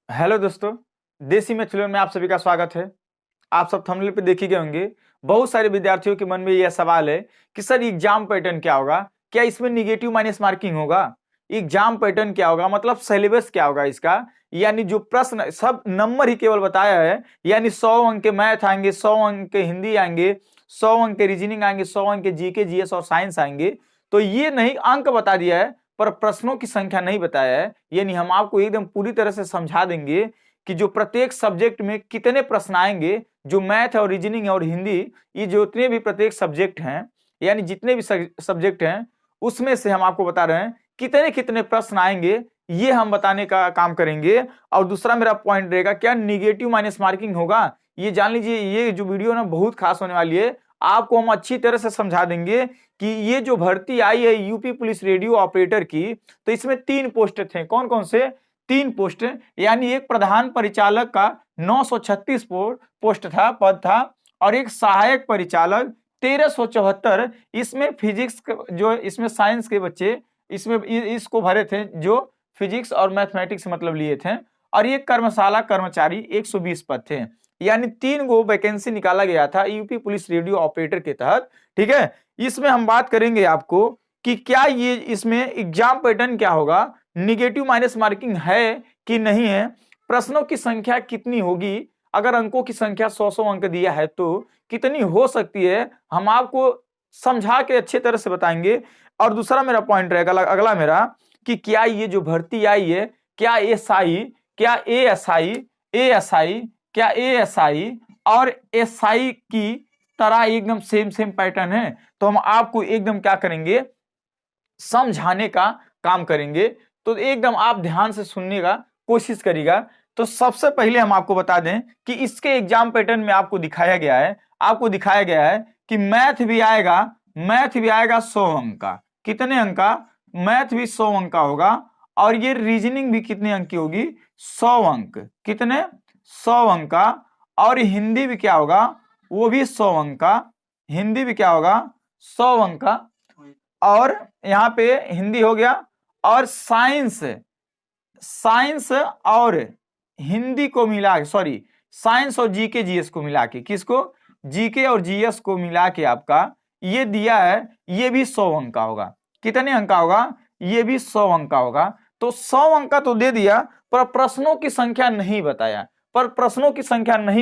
Hello दोस्तों, देसी मैथुलन में आप सभी का स्वागत है। आप सब थंबनेल पे देख ही गए होंगे। बहुत सारे विद्यार्थियों के मन में यह सवाल है कि सर एग्जाम पैटर्न क्या होगा, क्या इसमें निगेटिव माइनस मार्किंग होगा, एग्जाम पैटर्न क्या होगा, मतलब सिलेबस क्या होगा इसका। यानी जो प्रश्न सब नंबर ही केवल बताया है, यानी 100 अंक के मैथ आएंगे, 100 अंक के हिंदी आएंगे, 100 अंक के रीजनिंग आएंगे, 100 अंक के जीके जीएस और साइंस आएंगे। तो ये नहीं अंक बता दिया है पर प्रश्नों की संख्या नहीं बताया है। यानी हम आपको एकदम पूरी तरह से समझा देंगे कि जो प्रत्येक सब्जेक्ट में कितने प्रश्न आएंगे, जो मैथ और रीजनिंग और हिंदी, ये जो जितने भी प्रत्येक सब्जेक्ट हैं, यानी जितने भी सब्जेक्ट हैं उसमें से हम आपको बता रहे हैं कितने कितने प्रश्न आएंगे, ये हम बताने का काम करेंगे। और दूसरा मेरा पॉइंट रहेगा क्या निगेटिव माइनस मार्किंग होगा। ये जान लीजिए, ये जो वीडियो ना बहुत खास होने वाली है। आपको हम अच्छी तरह से समझा देंगे कि ये जो भर्ती आई है यूपी पुलिस रेडियो ऑपरेटर की, तो इसमें 3 पोस्ट थे। कौन कौन से? 3 पोस्ट। यानी एक प्रधान परिचालक का 936 पोस्ट था, पद था, और एक सहायक परिचालक 1374। इसमें फिजिक्स जो इसमें साइंस के बच्चे इसमें इसको भरे थे, जो फिजिक्स और मैथमेटिक्स मतलब लिए थे। और ये कर्मशाला कर्मचारी 120 पद थे। यानी 3 गो वैकेंसी निकाला गया था यूपी पुलिस रेडियो ऑपरेटर के तहत। ठीक है, इसमें हम बात करेंगे आपको कि क्या ये इसमें एग्जाम पैटर्न क्या होगा, निगेटिव माइनस मार्किंग है कि नहीं है, प्रश्नों की संख्या कितनी होगी, अगर अंकों की संख्या 100 अंक दिया है तो कितनी हो सकती है, हम आपको समझा के अच्छे तरह से बताएंगे। और दूसरा मेरा पॉइंट रहेगा अगला मेरा कि क्या ये जो भर्ती आई है, क्या एसआई, क्या एएसआई, एएसआई, क्या एएसआई और एसआई की तरह एकदम सेम पैटर्न है। तो हम आपको एकदम क्या करेंगे, समझाने का काम करेंगे। तो एकदम आप ध्यान से सुनने का कोशिश करिएगा। तो सबसे पहले हम आपको बता दें कि इसके एग्जाम पैटर्न में आपको दिखाया गया है कि मैथ भी आएगा, 100 अंक का। कितने अंक का? मैथ भी 100 अंक का होगा। और ये रीजनिंग भी कितने अंक की होगी? 100 अंक। कितने? 100 अंक का। और हिंदी भी क्या होगा? वो भी 100 अंक का। हिंदी भी क्या होगा? 100 अंक का। और यहाँ पे हिंदी हो गया। और साइंस और हिंदी को मिला, सॉरी, साइंस और जीके जीएस को मिला के, किसको? जीके और जीएस को मिला के आपका ये दिया है, ये भी 100 अंक का होगा। कितने अंक का होगा? ये भी 100 अंक का होगा। तो 100 अंक का तो दे दिया, पर प्रश्नों की संख्या नहीं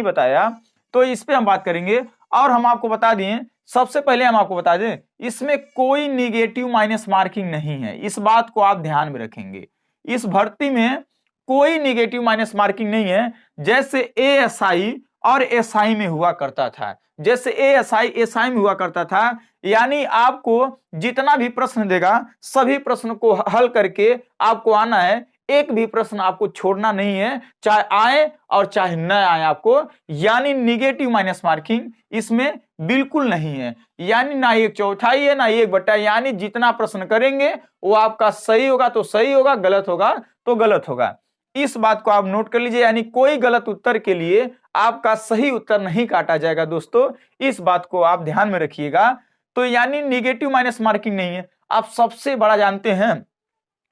बताया। तो इस पे हम बात करेंगे। और हम आपको बता दिए, सबसे पहले हम आपको बता दें, इसमें कोई निगेटिव माइनस मार्किंग नहीं है। इस बात को आप ध्यान में रखेंगे, इस भर्ती में कोई निगेटिव माइनस मार्किंग नहीं है। जैसे एएसआई और एसआई में हुआ करता था, एसआई में हुआ करता था। यानी आपको जितना भी प्रश्न देगा, सभी प्रश्न को हल करके आपको आना है। एक भी प्रश्न आपको छोड़ना नहीं है, चाहे आए और चाहे न आए आपको। यानी निगेटिव माइनस मार्किंग इसमें बिल्कुल नहीं है। यानी ना 1/4 है ना 1/, यानी जितना प्रश्न करेंगे वो आपका सही होगा तो सही होगा, गलत होगा तो गलत होगा। इस बात को आप नोट कर लीजिए। यानी कोई गलत उत्तर के लिए आपका सही उत्तर नहीं काटा जाएगा दोस्तों, इस बात को आप ध्यान में रखिएगा। तो यानी निगेटिव माइनस मार्किंग नहीं है। आप सबसे बड़ा जानते हैं,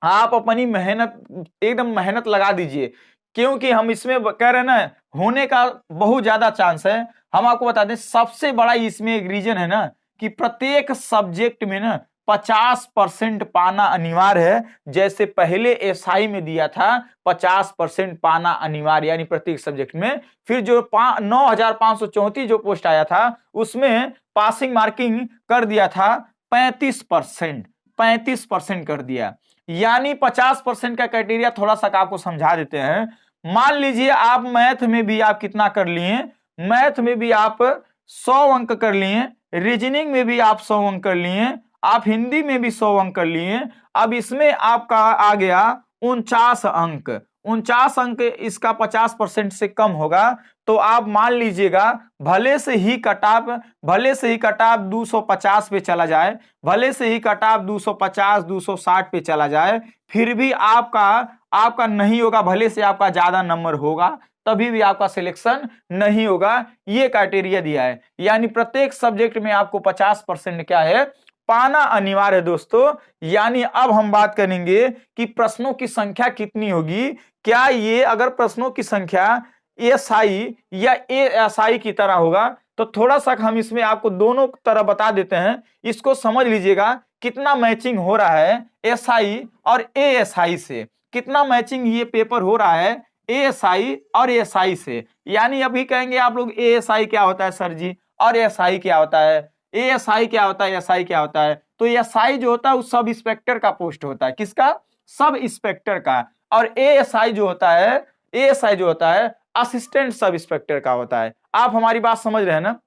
आप अपनी एकदम मेहनत लगा दीजिए, क्योंकि हम इसमें कह रहे हैं ना, होने का बहुत ज्यादा चांस है। हम आपको बता दें, सबसे बड़ा इसमें एक रीजन है ना कि प्रत्येक सब्जेक्ट में ना 50% पाना अनिवार्य है। जैसे पहले एसआई में दिया था 50% पाना अनिवार्य, यानी प्रत्येक सब्जेक्ट में। फिर जो 9534 जो पोस्ट आया था उसमें पासिंग मार्किंग कर दिया था 35% कर दिया। यानी 50% का क्राइटेरिया थोड़ा सा आपको समझा देते हैं। मान लीजिए आप मैथ में भी आप कितना कर लिए, मैथ में भी आप 100 अंक कर लिए, रीजनिंग में भी आप 100 अंक कर लिए, आप हिंदी में भी 100 अंक कर लिए। अब इसमें आपका आ गया 49 अंक। 49 अंक इसका 50% से कम होगा। तो आप मान लीजिएगा, भले से ही कट ऑफ 250 पे चला जाए, भले से ही कट ऑफ 250 260 पे चला जाए, फिर भी आपका नहीं होगा। भले से आपका ज्यादा नंबर होगा, तभी भी आपका सिलेक्शन नहीं होगा। ये क्राइटेरिया दिया है। यानी प्रत्येक सब्जेक्ट में आपको 50% क्या है, पाना अनिवार्य है दोस्तों। यानी अब हम बात करेंगे कि प्रश्नों की संख्या कितनी होगी, क्या ये अगर प्रश्नों की संख्या एसआई या एएसआई की तरह होगा, तो थोड़ा सा हम इसमें आपको दोनों तरह बता देते हैं, इसको समझ लीजिएगा कितना मैचिंग हो रहा है एसआई और एएसआई से, कितना मैचिंग ये पेपर हो रहा है एएसआई और एएसआई से। यानी अभी कहेंगे आप लोग एएसआई क्या होता है सर जी, और एएसआई क्या होता है, एएसआई क्या होता है, एसआई क्या होता है। तो एसआई जो होता है वो सब इंस्पेक्टर का पोस्ट होता है, किसका, सब इंस्पेक्टर का। और एएसआई जो होता है, एएसआई जो होता है असिस्टेंट सब इंस्पेक्टर का होता है। आप हमारी बात समझ रहे हैं ना।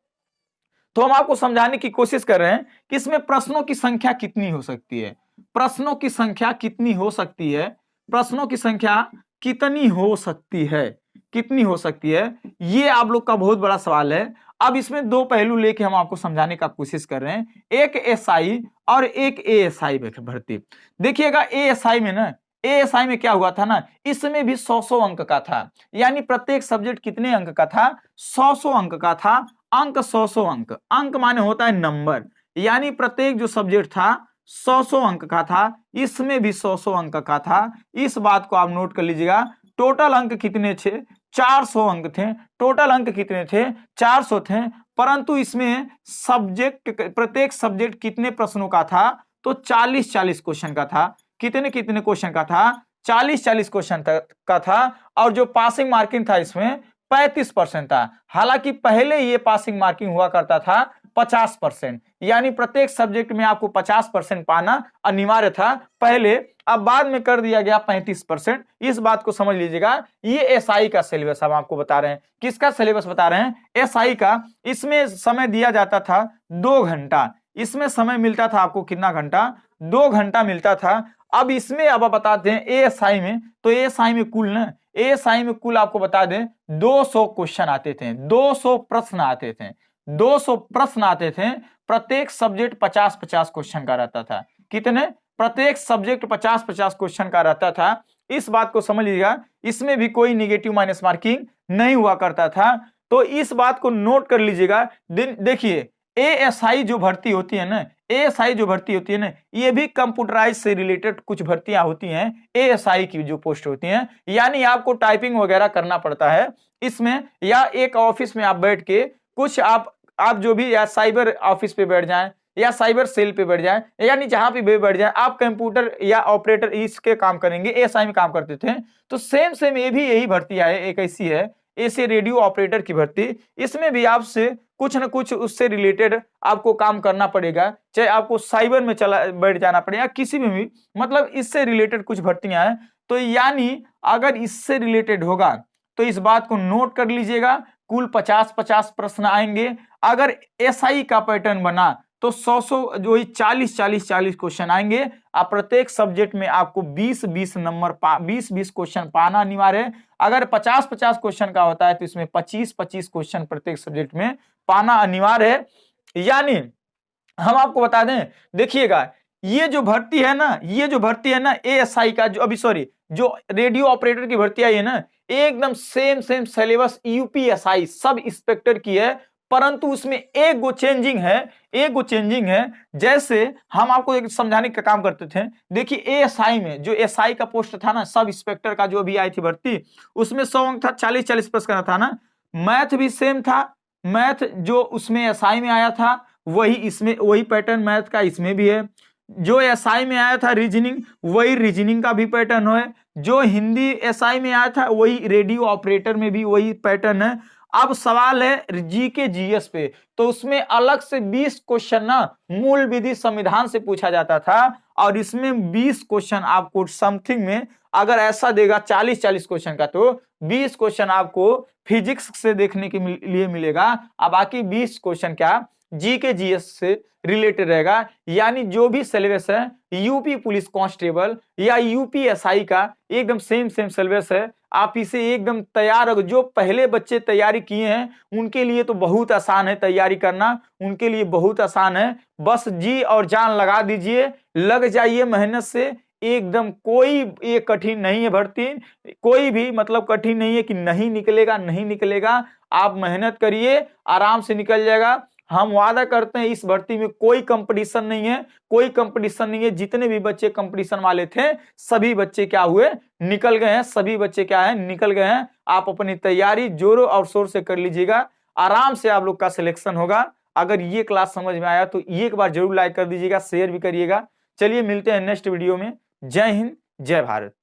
तो हम आपको समझाने की कोशिश कर रहे हैं कि इसमें प्रश्नों की संख्या कितनी हो सकती है, प्रश्नों की संख्या कितनी हो सकती है, प्रश्नों की संख्या कितनी हो सकती है, कितनी हो सकती है, ये आप लोग का बहुत बड़ा सवाल है। अब इसमें दो पहलू लेके हम आपको समझाने का कोशिश कर रहे हैं, एक एसआई और एक एएसआई भर्ती। देखिएगा एएसआई में ना, एएसआई में क्या हुआ था ना, इसमें भी 100 अंक का था। यानी प्रत्येक सब्जेक्ट कितने अंक का था, 100 अंक का था। अंक 100 अंक, अंक माने होता है नंबर, यानी प्रत्येक जो सब्जेक्ट था 100 अंक का था, इसमें भी 100 अंक का था। इस बात को आप नोट कर लीजिएगा। टोटल अंक कितने थे, 400 अंक थे। टोटल अंक कितने थे, 400 थे। परंतु इसमें सब्जेक्ट, प्रत्येक सब्जेक्ट कितने प्रश्नों का था, तो 40-40 क्वेश्चन का था। कितने कितने क्वेश्चन का था, 40-40 क्वेश्चन का था। और जो पासिंग मार्किंग था इसमें 35% था। हालांकि पहले ये पासिंग मार्किंग हुआ करता था 50%, यानी प्रत्येक सब्जेक्ट में आपको 50% पाना अनिवार्य था पहले, अब बाद में कर दिया गया 35%। इस बात को समझ लीजिएगा। ये एसआई का सिलेबस हम आपको बता रहे हैं। किसका सिलेबस बता रहे हैं, एसआई का। इसमें समय दिया जाता था 2 घंटा, इसमें समय मिलता था आपको कितना घंटा, 2 घंटा मिलता था। अब इसमें अब बताते हैं एएसआई में, तो एएसआई में कुल ना, एएसआई में कुल आपको बता दें 200 क्वेश्चन आते थे, 200 प्रश्न आते थे, 200 प्रश्न आते थे। प्रत्येक सब्जेक्ट 50-50 क्वेश्चन का रहता था। कितने, प्रत्येक सब्जेक्ट 50-50 क्वेश्चन का रहता था। इस बात को समझ लीजिएगा। इसमें भी कोई निगेटिव माइनस मार्किंग नहीं हुआ करता था। तो इस बात को नोट कर लीजिएगा। देखिए एएसआई जो भर्ती होती है ना, एएसआई जो भर्ती होती है ना, ये भी कंप्यूटराइज से रिलेटेड कुछ भर्तियां होती हैं एएसआई की जो पोस्ट होती हैं। यानी आपको टाइपिंग वगैरह करना पड़ता है इसमें, या एक ऑफिस में आप बैठ के कुछ आप जो भी, या साइबर ऑफिस पे बैठ जाएं या साइबर सेल पे बैठ जाएं, यानी जहां पे बैठ जाएं आप, कंप्यूटर या ऑपरेटर इसके काम करेंगे, एएसआई में काम करते थे। तो सेम ये भी यही भर्ती है, एक ऐसी है ऐसे रेडियो ऑपरेटर की भर्ती। इसमें भी आपसे कुछ न कुछ उससे रिलेटेड आपको काम करना पड़ेगा, चाहे आपको साइबर में बैठ जाना पड़ेगा, किसी में भी, मतलब इससे रिलेटेड कुछ भर्तियां हैं। तो यानी अगर इससे रिलेटेड होगा तो इस बात को नोट कर लीजिएगा, कुल 50-50 प्रश्न आएंगे। अगर एसआई का पैटर्न बना तो 100 जो 40-40 क्वेश्चन आएंगे। आप प्रत्येक सब्जेक्ट में आपको 20-20 नंबर 20-20 क्वेश्चन पाना अनिवार्य है। अगर 50-50 क्वेश्चन का होता है तो इसमें 25-25 क्वेश्चन प्रत्येक सब्जेक्ट में पाना अनिवार्य है। यानी हम आपको बता दें, देखिएगा ये जो भर्ती है ना, ये जो भर्ती है ना एएसआई का, जो अभी सॉरी जो रेडियो ऑपरेटर की भर्ती आई है ना, एकदम same syllabus UPSI sub inspector की है। परंतु उसमें एक गो चेंजिंग है, एक गो चेंजिंग है। जैसे हम आपको एक समझाने का काम करते थे। देखिए एएसआई में जो एसआई का पोस्ट था ना, सब इंस्पेक्टर का जो भी आई थी भर्ती, उसमें 100 अंक था, 40-40 प्रश्न करना था ना। मैथ भी सेम था, मैथ जो उसमें एसआई में आया था वही इसमें, वही पैटर्न मैथ का इसमें भी है। जो एसआई में आया था रीजनिंग, वही रीजनिंग का भी पैटर्न है। जो हिंदी एसआई में आया था वही रेडियो ऑपरेटर में भी वही पैटर्न है। अब सवाल है जीके जीएस पे, तो उसमें अलग से 20 क्वेश्चन ना मूल विधि संविधान से पूछा जाता था, और इसमें 20 क्वेश्चन आपको समथिंग में अगर ऐसा देगा 40-40 क्वेश्चन का, तो 20 क्वेश्चन आपको फिजिक्स से देखने के लिए मिलेगा। अब बाकी 20 क्वेश्चन क्या जीके जीएस से रिलेटेड रहेगा। यानी जो भी सिलेबस है यूपी पुलिस कांस्टेबल या यूपीएसआई का एकदम सेम सिलेबस है। आप इसे एकदम तैयार, जो पहले बच्चे तैयारी किए हैं उनके लिए तो बहुत आसान है तैयारी करना, उनके लिए बहुत आसान है। बस जी और जान लगा दीजिए, लग जाइए मेहनत से। एकदम कोई ये कठिन नहीं है भर्ती, कोई भी मतलब कठिन नहीं है कि नहीं निकलेगा, नहीं निकलेगा। आप मेहनत करिए, आराम से निकल जाएगा। हम वादा करते हैं इस भर्ती में कोई कंपटीशन नहीं है, कोई कंपटीशन नहीं है। जितने भी बच्चे कंपटीशन वाले थे सभी बच्चे क्या हुए, निकल गए हैं, सभी बच्चे क्या है, निकल गए हैं। आप अपनी तैयारी जोरों और शोर से कर लीजिएगा, आराम से आप लोग का सिलेक्शन होगा। अगर ये क्लास समझ में आया तो एक बार जरूर लाइक कर दीजिएगा, शेयर भी करिएगा। चलिए मिलते हैं नेक्स्ट वीडियो में। जय हिंद, जय भारत।